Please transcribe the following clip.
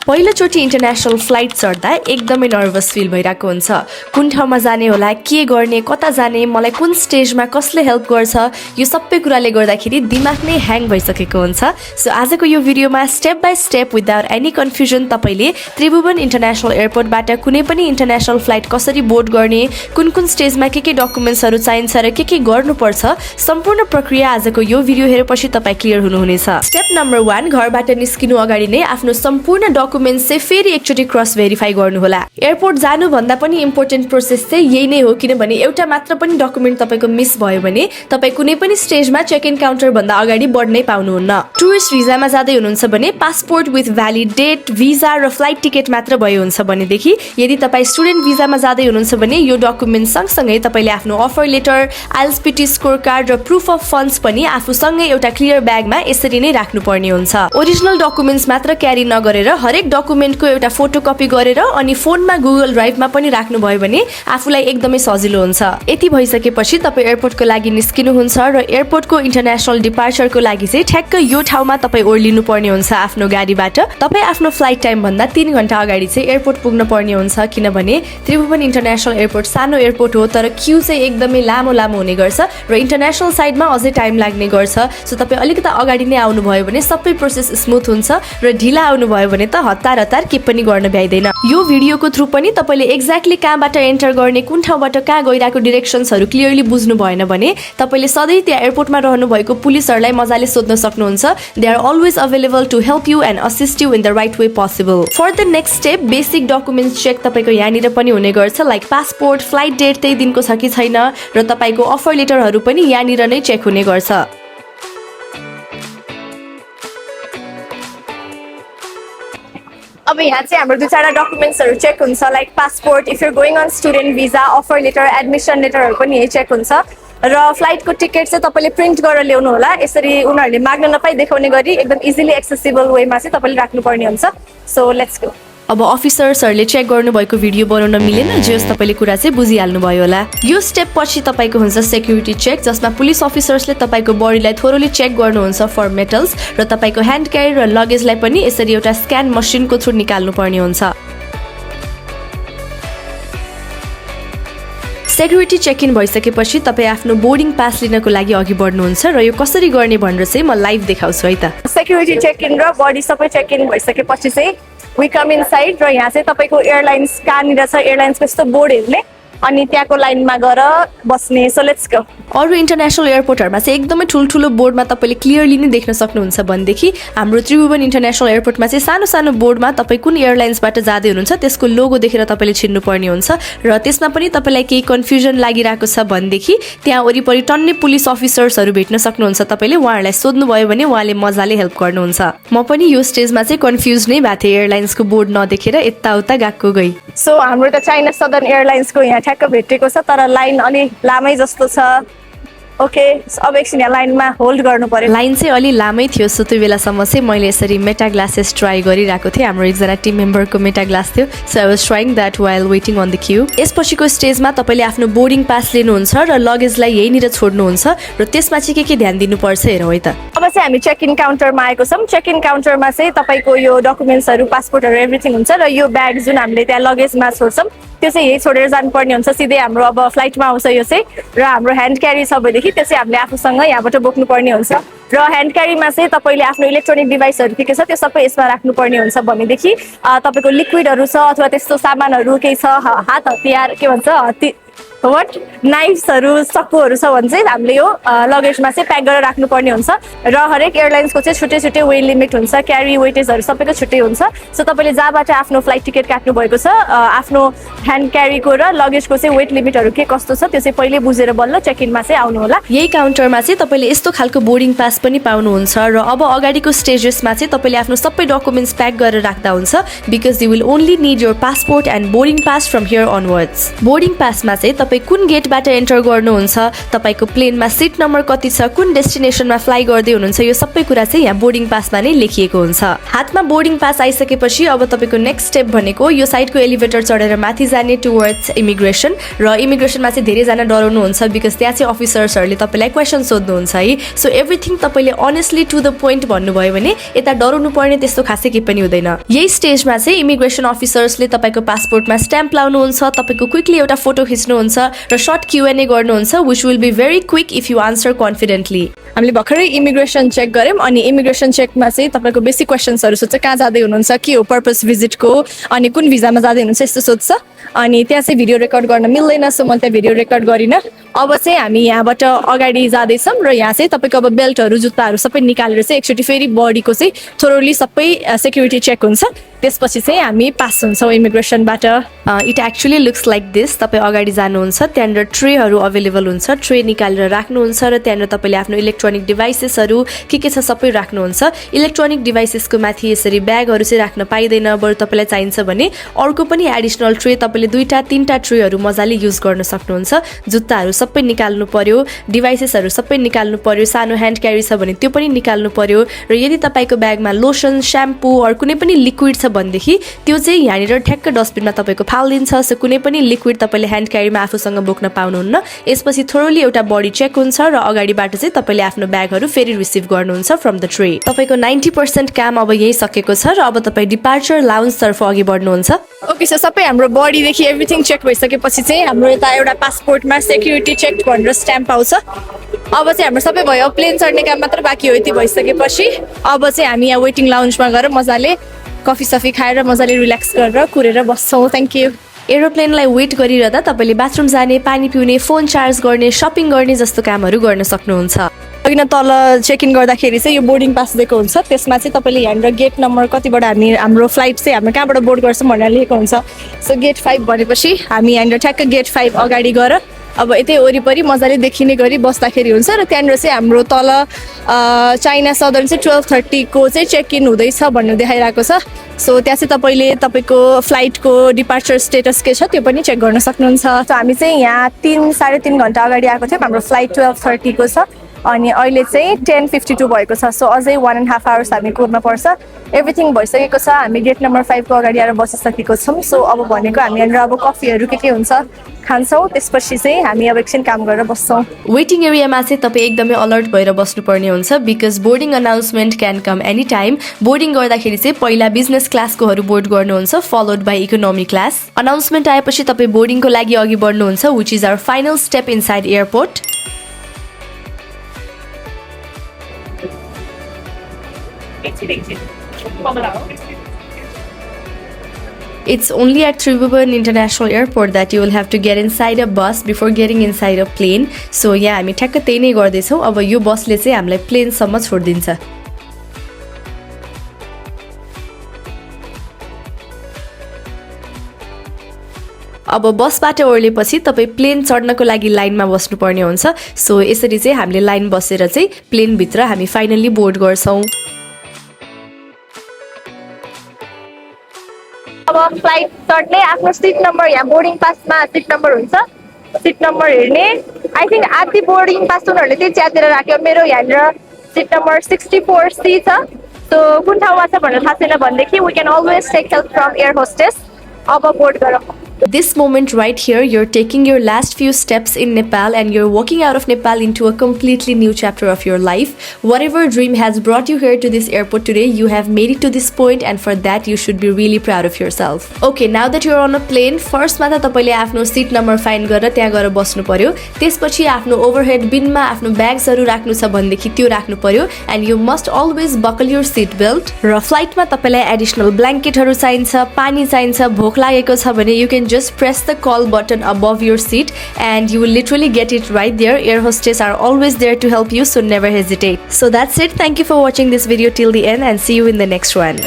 पहिलोचोटि international flight चढ्दा एकदमै नर्भस फिल भइरहेको हुन्छ। कुन ठाउँमा जाने होला, के गर्ने, कता जाने, मलाई कुन स्टेजमा कसले हेल्प गर्छ, यो सबै कुराले गर्दाखेरि दिमाग नै ह्याङ भइसकेको हुन्छ। सो आजको यो भिडियोमा step by step without any confusion तपाईले त्रिभुवन इन्टरनेशनल एयरपोर्टबाट कुनै पनि इन्टरनेशनल फ्लाइट कसरी बोर्ड गर्ने, कुन कुन स्टेजमा के डकुमेन्ट्सहरू चाहिन्छ र के गर्नुपर्छ, सम्पूर्ण प्रक्रिया आजको यो भिडियो हेरेपछि तपाईँ क्लियर हुनुहुनेछ। स्टेप नम्बर 1, घरबाट निस्किनु अगाडि नै आफ्नो सम्पूर्ण डकुमेन्ट्स चाहिँ फेरि एकचोटि क्रस भेरिफाई गर्नुहोला। एयरपोर्ट जानु भन्दा पनि इम्पोर्टेन्ट प्रोसेस चाहिँ यही नै हो, किनभने एउटा मात्र पनि डकुमेन्ट तपाईको मिस भयो भने तपाईँ कुनै पनि स्टेजमा चेक इन काउन्टर भन्दा अगाडि बढ्नै पाउनुहुन्न। टुरिस्ट भिजामा जाँदै हुनुहुन्छ भने passport with valid date, visa र फ्लाइट टिकट मात्र भयो हुन्छ भनेदेखि, यदि तपाईँ स्टुडेन्ट भिजामा जाँदै हुनुहुन्छ भने यो डकुमेन्ट सँगसँगै तपाईँले आफ्नो अफर लेटर, आइएलएसपीटी स्कोर कार्ड र प्रुफ अफ फन्ड्स पनि आफूसँगै एउटा क्लियर ब्यागमा यसरी नै राख्नुपर्ने हुन्छ। ओरिजिनल डकुमेन्ट्स मात्र क्यारी नगरेर हरेक डकुमेन्टको एउटा फोटोकपी गरेर अनि फोनमा गुगल ड्राइभमा पनि राख्नुभयो भने आफूलाई एकदमै सजिलो हुन्छ। यति भइसकेपछि तपाईँ एयरपोर्टको लागि निस्किनुहुन्छ र एयरपोर्टको इन्टरनेशनल डिपार्चरको लागि चाहिँ ठ्याक्क यो ठाउँमा तपाईँ ओर्लिनु पर्ने हुन्छ आफ्नो गाडीबाट। तपाईँ आफ्नो फ्लाइट टाइम भन्दा 3 घण्टा अगाडि चाहिँ एयरपोर्ट पुग्न पर्ने हुन्छ, किनभने त्रिभुवन इन्टरनेशनल एयरपोर्ट सानो एयरपोर्ट हो तर क्यू चाहिँ एकदमै लामो हुने गर्छ र इन्टरनेशनल साइडमा अझै टाइम लाग्ने गर्छ। सो तपाईँ अलिकति अगाडि नै आउनुभयो भने सबै प्रोसेस स्मुथ हुन्छ र ढिला आउनुभयो भने त हतार के पनि गर्न भ्याइदैन। यो भिडियोको थ्रु पनि तपाईँले एक्ज्याक्टली कहाँबाट एन्टर गर्ने, कुन ठाउँबाट कहाँ गइरहेको डिरेक्सन्सहरू क्लियरली बुझ्नु भएन भने तपाईँले सधैँ त्यहाँ एयरपोर्टमा रहनु भएको पुलिसहरूलाई मजाले सोध्न सक्नुहुन्छ। They are always available to help you and assist you in the right way possible. For the next step basic documents check तपाईँको यहाँनिर पनि हुने गर्छ, लाइक पासपोर्ट, फ्लाइट डेट त्यही दिनको छ कि छैन र तपाईँको अफर लेटरहरू पनि यहाँनिर नै चेक हुने गर्छ। अब यहाँ चाहिँ हाम्रो 2-4 डकुमेन्ट्सहरू चेक हुन्छ, like passport, if you going on student visa, offer letter, admission लेटरहरू पनि यही चेक हुन्छ र फ्लाइटको टिकट चाहिँ तपाईँले प्रिन्ट गरेर ल्याउनु होला। यसरी उनीहरूले माग्न नपाई देखाउने गरी एकदम इजिली एक्सेसिबल वेमा चाहिँ तपाईँले राख्नुपर्ने हुन्छ। So let's go. अब अफिसर्सहरूले चेक गर्नुभएको भिडियो बनाउन मिलेन, जस तपाईँले कुरा चाहिँ बुझिहाल्नु भयो होला। यो स्टेप पछि तपाईँको हुन्छ सेक्युरिटी चेक, जसमा पुलिस अफिसर्सले तपाईँको बडीलाई थोरोली चेक गर्नुहुन्छ फर मेटल्स र तपाईँको ह्यान्ड क्यारी र लगेजलाई पनि यसरी एउटा स्क्यान मसिनको थ्रु निकाल्नु पर्ने हुन्छ। सेक्युरिटी चेक इन भइसकेपछि तपाईँ आफ्नो बोर्डिङ पास लिनको लागि अघि बढ्नुहुन्छ र यो कसरी गर्ने भनेर चाहिँ म लाइभ देखाउँछु है त। सेक्युरिटी चेक इन र बडी सबै चेक इन भइसकेपछि चाहिँ वी कम इन साइड र यहाँ चाहिँ तपाईँको एयरलाइन्स कहाँनिर छ, एयरलाइन्सको यस्तो बोर्ड हेर्ने अनि त्यहाँको लाइनमा गएर बस्ने। So let's go. अरू इन्टरनेसनल एयरपोर्टहरूमा चाहिँ एकदमै ठुल्ठुलो बोर्डमा तपाईँले क्लियरली नै देख्न सक्नुहुन्छ भनेदेखि हाम्रो त्रिभुवन इन्टरनेसनल एयरपोर्टमा चाहिँ सानो सानो बोर्डमा तपाईँ कुन एयरलाइन्सबाट जाँदै हुनुहुन्छ त्यसको लोगो देखेर तपाईँले चिन्नुपर्ने हुन्छ र त्यसमा पनि तपाईँलाई केही कन्फ्युजन लागिरहेको छ भनेदेखि त्यहाँ वरिपरि टन्नै पुलिस अफिसर्सहरू भेट्न सक्नुहुन्छ। तपाईँले उहाँहरूलाई सोध्नुभयो भने उहाँले मजाले हेल्प गर्नुहुन्छ। म पनि यो स्टेजमा चाहिँ कन्फ्युज नै भएको थिएँ, एयरलाइन्सको बोर्ड नदेखेर यताउता गएको गई। सो हाम्रो त चाइना सदर्न एयरलाइन्सको यहाँ ठ्याक्क भेटेको छ तर लाइन अलि लामै जस्तो छ। ओके, अब एकछिन यहाँ लाइनमा होल्ड गर्नु पर्यो। लाइन चाहिँ अलि लामै थियो, सो त्यो बेलासम्म चाहिँ मैले यसरी मेटा ग्लासेस ट्राई गरिरहेको थिएँ। हाम्रो एकजना टिम मेम्बरको मेटा ग्लास थियो, so I was trying that while waiting on the queue. यसपछिको स्टेजमा तपाईँले आफ्नो बोर्डिङ पास लिनुहुन्छ र लगेजलाई यहीँनिर छोड्नुहुन्छ र त्यसमा चाहिँ के ध्यान दिनुपर्छ हेरौँ है त। अब चाहिँ हामी चेक इन काउन्टरमा आएको छौँ। चेक इन काउन्टरमा चाहिँ तपाईँको यो डकुमेन्ट्सहरू, पासपोर्टहरू एभ्रिथिङ हुन्छ र यो ब्याग जुन हामीले त्यहाँ लगेजमा छोड्छौँ त्यो चाहिँ यही छोडेर जानुपर्ने हुन्छ। सिधै हाम्रो अब फ्लाइटमा आउँछ यो चाहिँ र हाम्रो ह्यान्ड क्यारी छ भनेदेखि त्यो चाहिँ हामीले आफूसँग यहाँबाट बोक्नुपर्ने हुन्छ र ह्यान्ड क्यारीमा चाहिँ तपाईँले आफ्नो इलेक्ट्रोनिक डिभाइसहरू के छ त्यो सबै यसमा राख्नुपर्ने हुन्छ भनेदेखि तपाईँको लिक्विडहरू छ अथवा त्यस्तो सामानहरू केही छ, हात हतियार के भन्छ नाइफ्सहरू, चक्कुहरू छ भने चाहिँ हामीले यो लगेजमा चाहिँ प्याक गरेर राख्नुपर्ने हुन्छ र हरेक एयरलाइन्सको चाहिँ छुट्टै छुट्टै वेट लिमिट हुन्छ, क्यारी वेटेजहरू सबैको छुट्टै हुन्छ। सो तपाईँले जहाँबाट आफ्नो फ्लाइट टिकट काट्नु भएको छ आफ्नो ह्यान्ड क्यारीको र लगेजको चाहिँ वेट लिमिटहरू के कस्तो छ त्यो चाहिँ पहिले बुझेर बल्ल चेक इनमा चाहिँ आउनु होला। यही काउन्टरमा चाहिँ तपाईँले यस्तो खालको बोर्डिङ पास पनि पाउनुहुन्छ र अब अगाडिको स्टेजेसमा चाहिँ तपाईँले आफ्नो सबै डकुमेन्ट्स प्याक गरेर राख्दा हुन्छ, because you will only need your passport and boarding pass from here onwards. Boarding पासमा चाहिँ तपाईँ कुन गेटबाट एन्टर गर्नुहुन्छ, तपाईँको प्लेनमा सिट नम्बर कति छ, कुन डेस्टिनेसनमा फ्लाइ गर्दै हुनुहुन्छ, यो सबै कुरा चाहिँ यहाँ बोर्डिङ पासमा नै लेखिएको हुन्छ। हातमा बोर्डिङ पास आइसकेपछि अब तपाईँको नेक्स्ट स्टेप भनेको यो साइडको एलिभेटर चढेर माथि जाने टुवर्ड्स इमिग्रेसन। र इमिग्रेसनमा चाहिँ धेरैजना डराउनुहुन्छ बिकज त्यहाँ चाहिँ अफिसर्सहरूले तपाईँलाई क्वेसन सोध्नुहुन्छ है। सो एभ्रिथिङ तपाईँले अनेस्टली टु द पोइन्ट भन्नुभयो भने यता डराउनु पर्ने त्यस्तो खासै केही पनि हुँदैन। यही स्टेजमा चाहिँ इमिग्रेसन अफिसर्सले तपाईँको पासपोर्टमा स्ट्याम्प लाउनुहुन्छ, तपाईँको क्विकली एउटा फोटो खिच्नुहुन्छ र सर्ट Q&A गर्नुहुन्छ, which will be very quick if you answer confidently. हामीले भर्खरै इमिग्रेसन चेक गऱ्यौँ अनि इमिग्रेसन चेकमा चाहिँ तपाईँको बेसिक क्वेसन्सहरू सोध्छ, कहाँ जाँदै हुनुहुन्छ, के हो पर्पस भिजिटको, अनि कुन भिजामा जाँदै हुनुहुन्छ यस्तो सोध्छ। अनि त्यहाँ चाहिँ भिडियो रेकर्ड गर्न मिल्दैन, सो म त्यहाँ भिडियो रेकर्ड गरिनँ। अब चाहिँ हामी यहाँबाट अगाडि जाँदैछौँ र यहाँ चाहिँ तपाईँको अब बेल्टहरू जुत्ताहरू सबै निकालेर चाहिँ एकचोटि फेरि बडीको चाहिँ थोरोली सबै सेक्युरिटी चेक हुन्छ, त्यसपछि चाहिँ हामी पास हुन्छौँ इमिग्रेसनबाट। It actually looks like this. तपाईँ अगाडि जानुहुन्छ, त्यहाँनिर ट्रेहरू अभाइलेबल हुन्छ, ट्रे निकालेर राख्नुहुन्छ र त्यहाँनिर तपाईँले आफ्नो इलेक्ट्रोनिक डिभाइसेसहरू के छ सबै राख्नुहुन्छ। इलेक्ट्रोनिक डिभाइसेसको माथि यसरी ब्यागहरू चाहिँ राख्न पाइँदैन, बरु तपाईँलाई चाहिन्छ भने अर्को पनि एडिसनल ट्रे तपाईँले 2-3टा ट्रेहरू मजाले युज गर्न सक्नुहुन्छ। जुत्ताहरू सबै निकाल्नु पर्यो, डिभाइसेसहरू सबै निकाल्नु पर्यो, सानो ह्यान्ड क्यारी छ भने त्यो पनि निकाल्नु पर्यो। र यदि तपाईँको ब्यागमा लोसन, स्याम्पू अरू कुनै पनि लिक्विड छ भनेदेखि त्यो चाहिँ यहाँनिर ठ्याक्क डस्टबिनमा तपाईँको फालिदिन्छ। सो कुनै पनि लिक्विड तपाईँले ह्यान्ड क्यारीमा आफूसँग बोक्न पाउनुहुन्न। यसपछि थोरोली एउटा बडी चेक हुन्छ र अगाडिबाट चाहिँ तपाईँले आफ्नो ब्यागहरू फेरि रिसिभ गर्नुहुन्छ फ्रम द ट्रे। तपाईँको 90% काम अब यही सकेको छ र अब तपाईँ डिपार्चर लाउन्जतर्फ अघि बढ्नुहुन्छ। ओके, सो सबै हाम्रो बडीदेखि एभ्रिथिङ चेक भइसकेपछि चाहिँ हाम्रो यता एउटा पासपोर्टमा सेक्युरिटी चेक भनेर स्ट्याम्प आउँछ। अब चाहिँ हाम्रो सबै भयो, प्लेन चढ्ने काम मात्र बाँकी हो। यति भइसकेपछि अब चाहिँ हामी यहाँ वेटिङ लाउन्जमा गएर मजाले कफी सफी खाएर मजाले रिल्याक्स गरेर कुरेर बस्छौँ। Thank you. एरोप्लेनलाई वेट गरिरहँदा तपाईँले बाथरुम जाने, पानी पिउने, फोन चार्ज गर्ने, सपिङ गर्ने जस्तो कामहरू गर्न सक्नुहुन्छ। अघि तल चेक इन गर्दाखेरि चाहिँ यो बोर्डिङ पास दिएको हुन्छ, त्यसमा चाहिँ तपाईँले यहाँनिर गेट नम्बर कतिबाट हाम्रो फ्लाइट चाहिँ हाम्रो कहाँबाट बोर्ड गर्छौँ भनेर लेखेको हुन्छ। सो गेट 5 भनेपछि हामी यहाँनिर ठ्याक्क गेट 5 अगाडि गएर अब यतै वरिपरि मजाले देखिने गरी बस्दाखेरि हुन्छ। र त्यहाँनिर चाहिँ हाम्रो तल चाइना सदर्न चाहिँ 12:30 को चाहिँ चेक इन हुँदैछ भनेर देखाइरहेको छ। सो त्यहाँ चाहिँ तपाईँले तपाईँको फ्लाइटको डिपार्चर स्टेटस के छ त्यो पनि चेक गर्न सक्नुहुन्छ। सो हामी चाहिँ यहाँ 3-3.5 घन्टा अगाडि आएको थियौँ, हाम्रो फ्लाइट 12:30 को छ अनि अहिले चाहिँ 10:52 भएको छ। सो अझै 1.5 आवर्स हामी कुर्न पर्छ। एभ्रिथिङ भइसकेको छ, हामी गेट नम्बर 5 को अगाडि आएर बसिसकेको छौँ। सो अब भनेको हामी यहाँनिर अब कफीहरू के हुन्छ खान्छौँ, त्यसपछि चाहिँ हामी अब एकछिन काम गरेर बस्छौँ। वेटिङ एरियामा चाहिँ तपाईँ एकदमै अलर्ट भएर बस्नुपर्ने हुन्छ because boarding announcement can come any time. Boarding गर्दाखेरि चाहिँ पहिला बिजनेस क्लासकोहरू बोर्ड गर्नुहुन्छ, followed by economy class. Announcement आएपछि तपाईँ बोर्डिङको लागि अघि बढ्नुहुन्छ, which is our final step inside airport. It's only at Tribhuvan International Airport that you will have to get inside a bus before getting inside a plane. So yeah, हामी ठ्याक्क त्यही नै गर्दैछौँ। अब यो बसले चाहिँ हामीलाई प्लेनसम्म छोडिदिन्छ। अब बसबाट ओर्लेपछि तपाईँ प्लेन चढ्नको लागि लाइनमा बस्नुपर्ने हुन्छ। सो यसरी चाहिँ हामीले लाइन बसेर चाहिँ प्लेनभित्र हामी फाइनल्ली बोर्ड गर्छौँ। अब फ्लाइट चढ्ने आफ्नो सिट नम्बर, यहाँ बोर्डिङ पासमा सिट नम्बर हुन्छ, सिट नम्बर हेर्ने। आई थिङ्क आधी बोर्डिङ पास उनीहरूले त्यही च्यातेर राख्यो। मेरो यहाँनिर सिट नम्बर 64C छ। सो कुन ठाउँमा छ भनेर थाहा छैन भनेदेखि we can always take help from air hostess. अब बोर्ड गरौँ। This moment right here, you're taking your last few steps in Nepal and you're walking out of Nepal into a completely new chapter of your life. Whatever dream has brought you here to this airport today, you have made it to this point and for that you should be really proud of yourself. Okay, now that you're on a plane, first मा त तपाईले आफ्नो seat number find गरेर त्यहाँ गएर बस्नु पर्यो। त्यसपछि आफ्नो ओभरहेड बिनमा आफ्नो ब्याग्सहरू राख्नु छ भनेदेखि त्यो राख्नु पर्यो and you must always buckle your seat belt. र फ्लाइटमा तपाईलाई एडिशनल ब्ल्याङ्केटहरू चाहिन्छ, पानी चाहिन्छ, भोक लागेको छ भने you can just press the call button above your seat and you will literally get it right there. Air hostess are always there to help you, so never hesitate. So that's it. Thank you for watching this video till the end and see you in the next one.